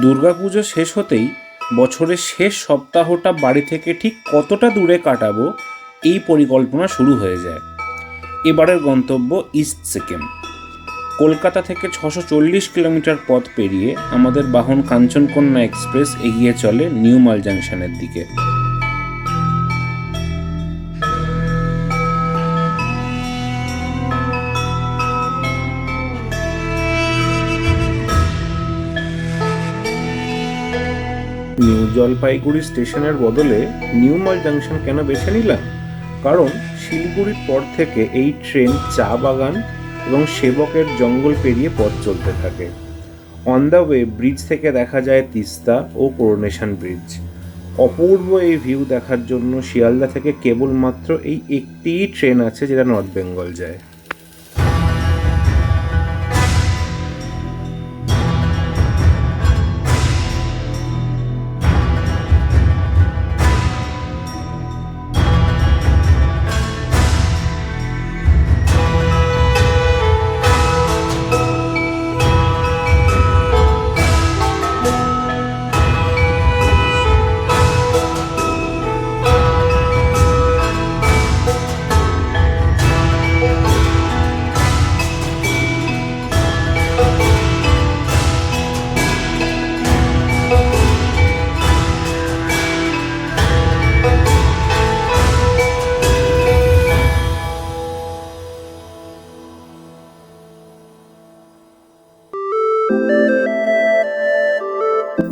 দুর্গাপুজো শেষ হতেই বছরের শেষ সপ্তাহটা বাড়ি থেকে ঠিক কতটা দূরে কাটাবো এই পরিকল্পনা শুরু হয়ে যায়। এবারের গন্তব্য ইস্ট সিকিম। কলকাতা থেকে 640 কিলোমিটার পথ পেরিয়ে আমাদের বাহন কাঞ্চনকন্যা এক্সপ্রেস এগিয়ে চলে নিউ মাল জাংশনের দিকে। নিউ জলপাইগুড়ি স্টেশনের বদলে নিউ মাল জাংশন কেন বেছে নিলাম? কারণ শিলিগুড়ির পর থেকে এই ট্রেন চা বাগান এবং সেবকের জঙ্গল পেরিয়ে পথ চলতে থাকে। অন দ্য ওয়ে ব্রিজ থেকে দেখা যায় তিস্তা ও করোনেশন ব্রিজ। অপূর্ব এই ভিউ দেখার জন্য শিয়ালদা থেকে কেবলমাত্র এই একটিই ট্রেন আছে যেটা নর্থ বেঙ্গল যায়।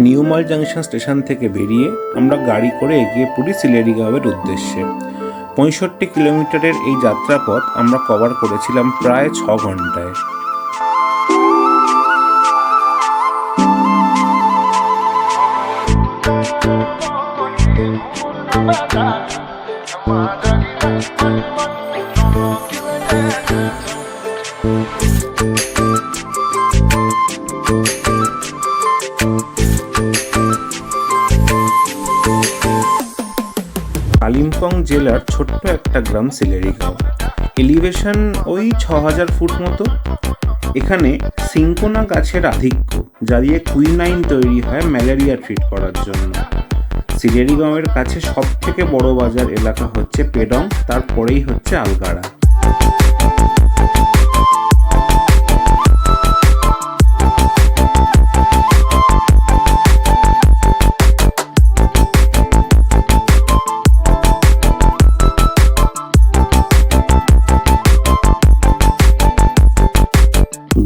নিউ মাল জাংশন স্টেশন থেকে বেরিয়ে আমরা গাড়ি করে এগিয়ে পড়ি সিলেরিগাঁওয়ের উদ্দেশ্যে। 65 কিলোমিটারের এই যাত্রাপথ আমরা কভার করেছিলাম প্রায় 6 ঘন্টায়। কালিম্পং জেলার ছোট্ট একটা গ্রাম সিলেরিগাঁও। এলিভেশন ওই 6000 ফুট মতো। এখানে সিঙ্কোনা গাছের আধিক্য, যা দিয়ে কুইনাইন তৈরি হয় ম্যালেরিয়া ট্রিট করার জন্য। সিলেরিগাঁওয়ের কাছে সব থেকে বড় বাজার এলাকা হচ্ছে পেডং, তারপরেই হচ্ছে আলগাড়া।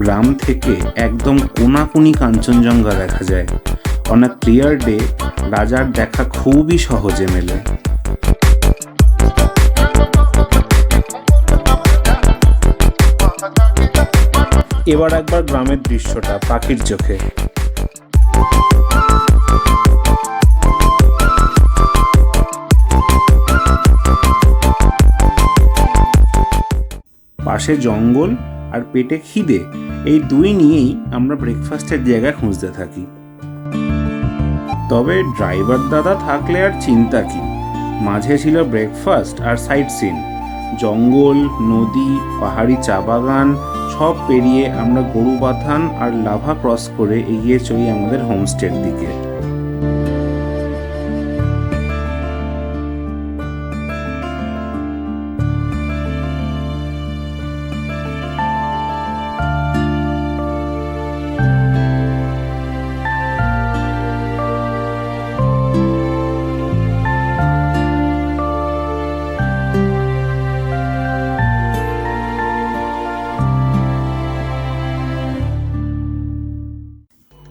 গ্রাম থেকে একদম কোনাকুনি কাঞ্চনজঙ্ঘা দেখা যায়। অন আ ক্লিয়ার ডে রাজার দেখা খুবই সহজে মেলে। এবার একবার গ্রামের দৃশ্যটা পাখির চোখে। পাশে জঙ্গল আর পেটে খিদে, এই দুই নিয়েই আমরা ব্রেকফাস্টের জায়গা খুঁজতে থাকি। তবে ড্রাইভার দাদা থাকলে আর চিন্তা কি, মাঝে ছিল ব্রেকফাস্ট আর সাইট সিন। জঙ্গল, নদী, পাহাড়ি চা বাগান সব পেরিয়ে আমরা গরুবাথান আর লাভা ক্রস করে এগিয়ে চলি আমাদের হোমস্টের দিকে।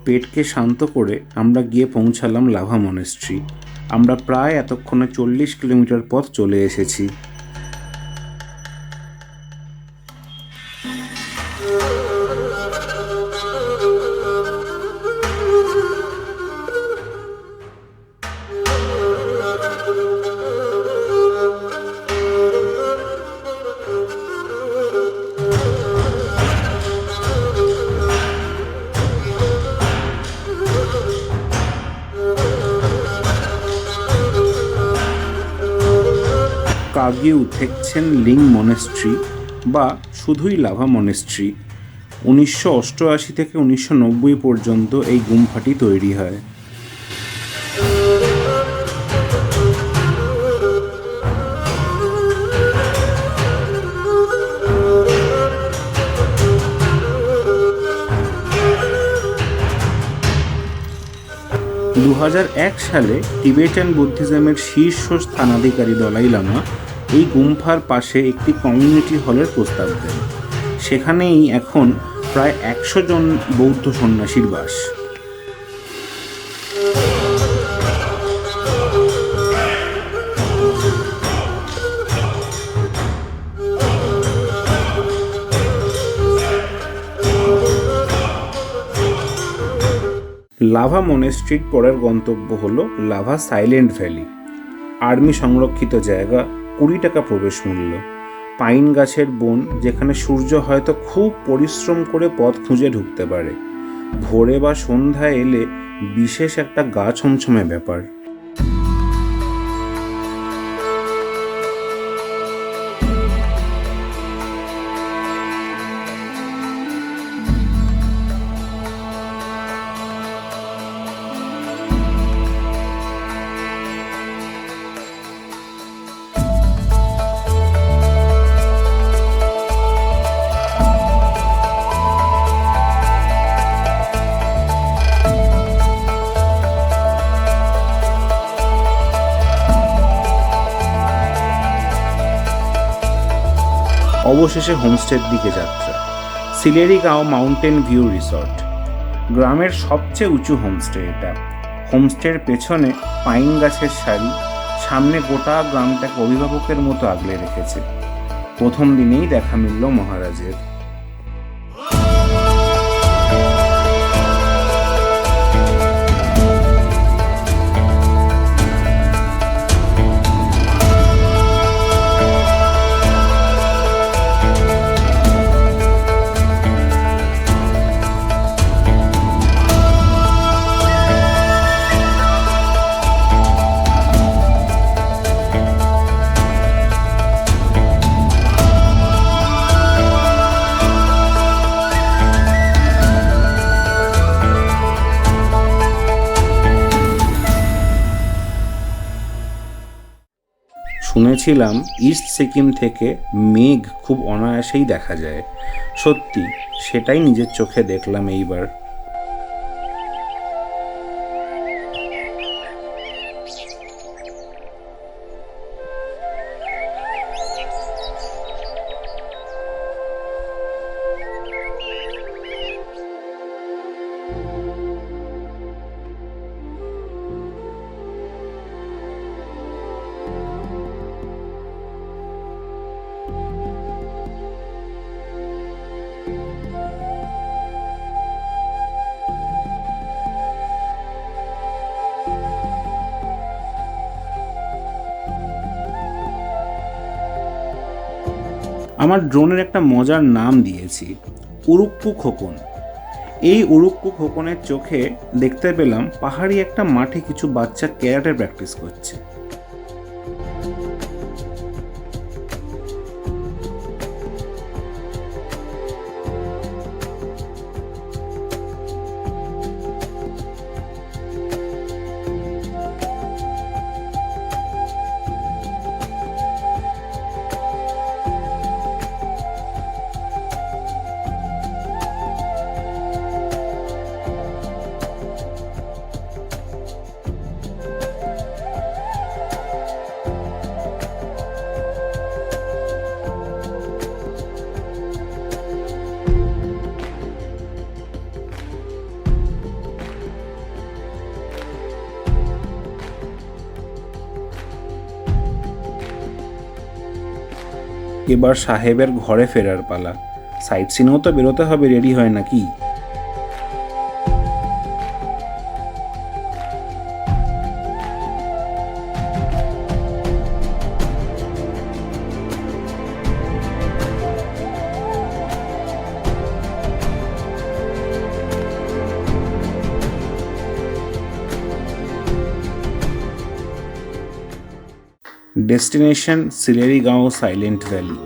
পেটকে শান্ত করে আমরা গিয়ে পৌঁছালাম লাভা মনেস্ট্রি। আমরা প্রায় এতক্ষণে 40 কিলোমিটার পথ চলে এসেছি। কাগিউ থেকছেন লিং মনেস্ট্রি বা শুধুই লাভা মনেস্ট্রি। 1988 থেকে 1990 পর্যন্ত এই গুম্ফাটি তৈরি হয়। দু সালে টিবেটান বুদ্ধিজমের শীর্ষ স্থানাধিকারী দলাই লামা এই গুম্ফার পাশে একটি কমিউনিটি হলের প্রস্তাব দেন। সেখানেই এখন প্রায় 100 জন বৌদ্ধ সন্ন্যাসীর বাস। লাভা মনেস্ট্রির পরের গন্তব্য হলো লাভা সাইলেন্ট ভ্যালি। আর্মি সংরক্ষিত জায়গা, 20 টাকা প্রবেশ মূল্য। পাইন গাছের বন, যেখানে সূর্য হয়তো খুব পরিশ্রম করে পথ খুঁজে ঢুকতে পারে। ভোরে বা সন্ধ্যায় এলে বিশেষ একটা গা ছমছমে ব্যাপার। অবশেষে হোমস্টের দিকে যাত্রা। সিলেরিগাঁও মাউন্টেন ভিউ রিসর্ট, গ্রামের সবচেয়ে উঁচু হোমস্টে এটা। হোমস্টের পেছনে পাইন গাছের সারি, সামনে গোটা গ্রামটাকে অভিভাবকের মতো আগলে রেখেছে। প্রথম দিনেই দেখা মিলল মহারাজের। শুনেছিলাম ইস্ট সিকিম থেকে মেঘ খুব অনায়াসেই দেখা যায়। সত্যি, সেটাই নিজের চোখে দেখলাম এইবার। আমার ড্রোনের একটা মজার নাম দিয়েছি, উরুক্কু খোকন। এই উরুক্কু খোকনের চোখে দেখতে পেলাম পাহাড়ি একটা মাঠে কিছু বাচ্চা ক্যারাটে প্র্যাকটিস করছে। এবার সাহেবের ঘরে ফেরার পালা। সাইট সিনেও তো বেরোতে হবে, রেডি হয় নাকি? Destination Sillerygaon silent valley.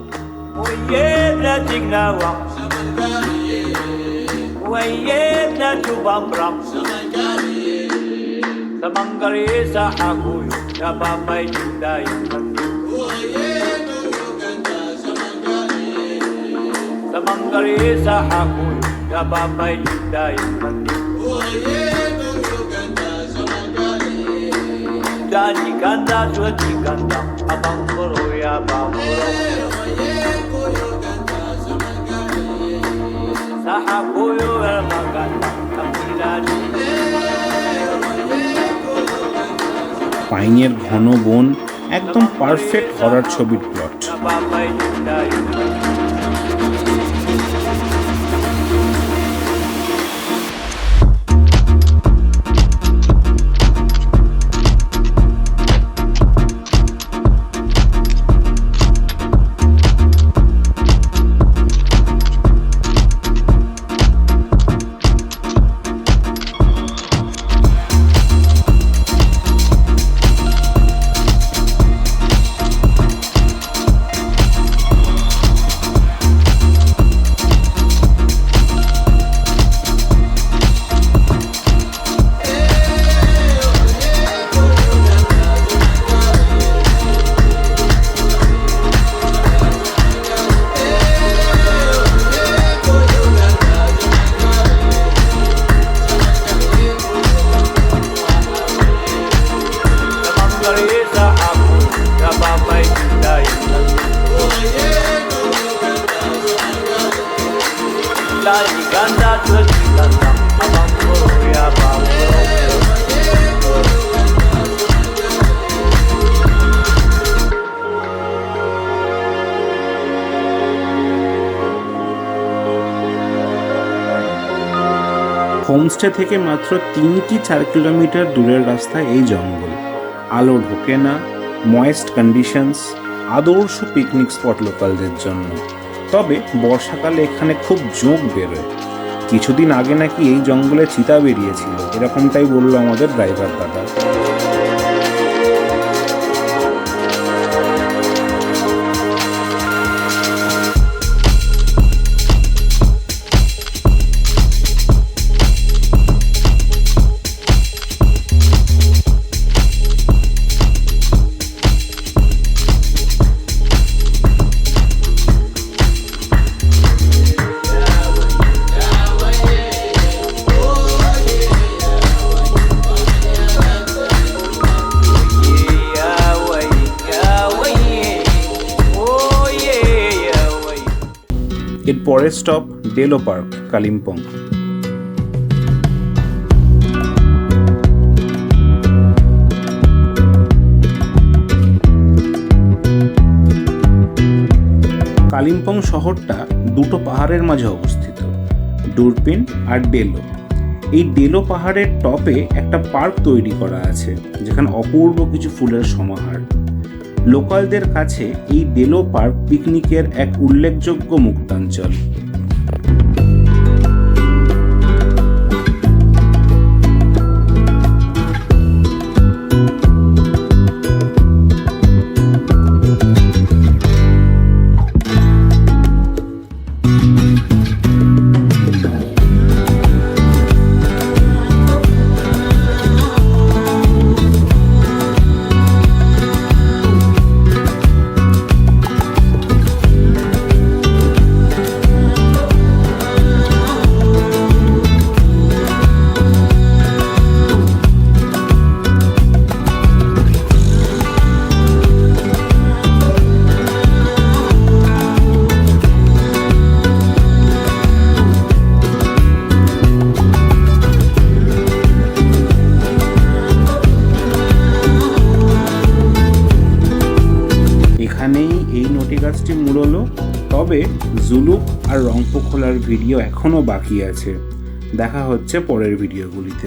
পাইনের ঘন বন একদম পারফেক্ট হরর ছবির প্লট। হোমস্টে থেকে মাত্র 3-4 কিলোমিটার দূরের রাস্তায় এই জঙ্গল। আলো ঢোকে না, ময়েস্ট কন্ডিশনস, আদর্শ পিকনিক স্পট লোকালদের জন্য। তবে বর্ষাকালে এখানে খুব জোঁক বেরোয়। কিছুদিন আগে নাকি এই জঙ্গলে চিতা বেরিয়েছিল, এরকমটাই বললো আমাদের ড্রাইভার দাদা। এর পরের স্টপ ডেলো পার্ক, কালিম্পং। কালিম্পং শহরটা দুটো পাহাড়ের মাঝে অবস্থিত, ডুরপিন আর ডেলো। এই ডেলো পাহাড়ের টপে একটা পার্ক তৈরি করা আছে, যেখানে অপূর্ব কিছু ফুলের সমাহার। লোকালদের কাছে এই ডেলো পার্ক পিকনিকের এক উল্লেখযোগ্য মুক্তাঞ্চল। এখানেই এই নটিগাছটি মূললো। তবে জুলুক আর রংপো খোলার ভিডিও এখনও বাকি আছে। দেখা হচ্ছে পরের ভিডিওগুলিতে।